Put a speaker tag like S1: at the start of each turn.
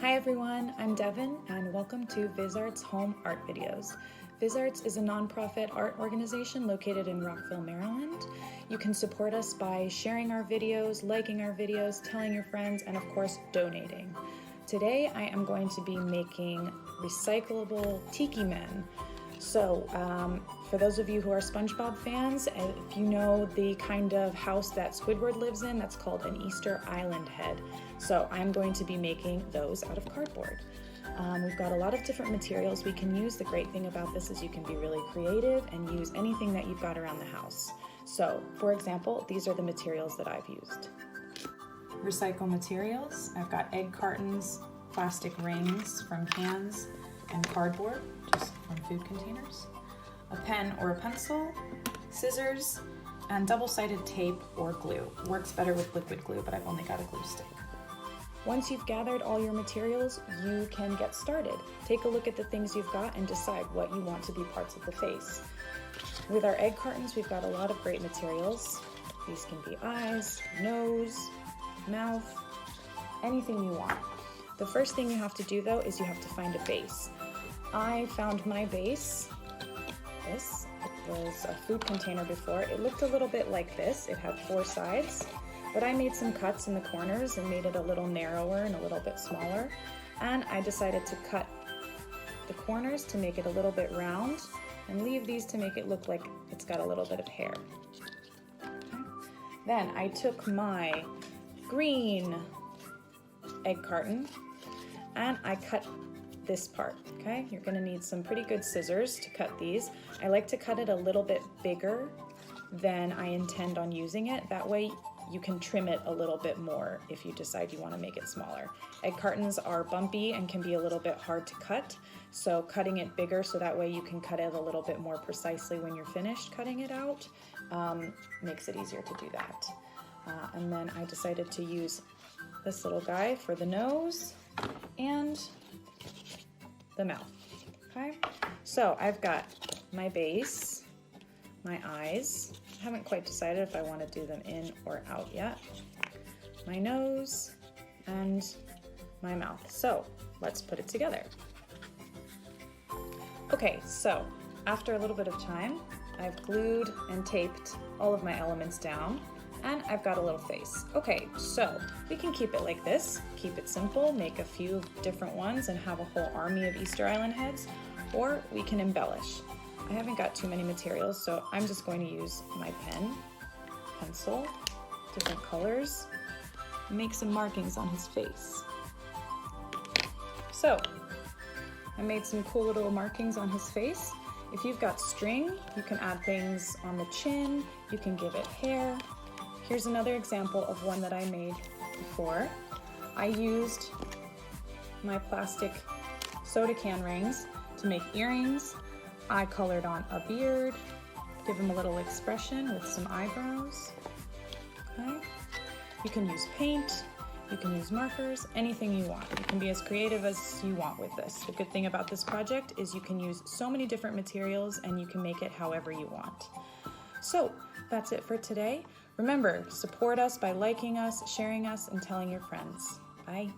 S1: Hi everyone, I'm Devon and welcome to VisArts Home Art Videos. VisArts is a nonprofit art organization located in Rockville, Maryland. You can support us by sharing our videos, liking our videos, telling your friends, and of course donating. Today I am going to be making recyclable Tiki men. So for those of you who are SpongeBob fans, if you know the kind of house that Squidward lives in, that's called an Easter Island head. So I'm going to be making those out of cardboard. We've got a lot of different materials we can use. The great thing about this is you can be really creative and use anything that you've got around the house. So for example, these are the materials that I've used. Recycle materials. I've got egg cartons, plastic rings from cans, and cardboard, just from food containers, a pen or a pencil, scissors, and double-sided tape or glue. Works better with liquid glue, but I've only got a glue stick. Once you've gathered all your materials, you can get started. Take a look at the things you've got and decide what you want to be parts of the face. With our egg cartons, we've got a lot of great materials. These can be eyes, nose, mouth, anything you want. The first thing you have to do though is you have to find a base. I found my base. This was a food container before. It looked a little bit like this. It had 4 sides, but I made some cuts in the corners and made it a little narrower and a little bit smaller. And I decided to cut the corners to make it a little bit round and leave these to make it look like it's got a little bit of hair. Okay. Then I took my green egg carton and I cut this part, okay? You're gonna need some pretty good scissors to cut these. I like to cut it a little bit bigger than I intend on using it. That way you can trim it a little bit more if you decide you wanna make it smaller. Egg cartons are bumpy and can be a little bit hard to cut, so cutting it bigger so that way you can cut it a little bit more precisely when you're finished cutting it out makes it easier to do that. And then I decided to use this little guy for the nose and the mouth, okay? So I've got my base, my eyes. I haven't quite decided if I want to do them in or out yet. My nose and my mouth. So let's put it together. Okay, so after a little bit of time, I've glued and taped all of my elements down. And I've got a little face. Okay, so we can keep it like this, keep it simple, make a few different ones and have a whole army of Easter Island heads, or we can embellish. I haven't got too many materials, so I'm just going to use my pen, pencil, different colors, and make some markings on his face. So I made some cool little markings on his face. If you've got string, you can add things on the chin, you can give it hair. Here's another example of one that I made before. I used my plastic soda can rings to make earrings. I colored on a beard, give him a little expression with some eyebrows. Okay. You can use paint, you can use markers, anything you want. You can be as creative as you want with this. The good thing about this project is you can use so many different materials and you can make it however you want. So that's it for today. Remember, support us by liking us, sharing us, and telling your friends. Bye.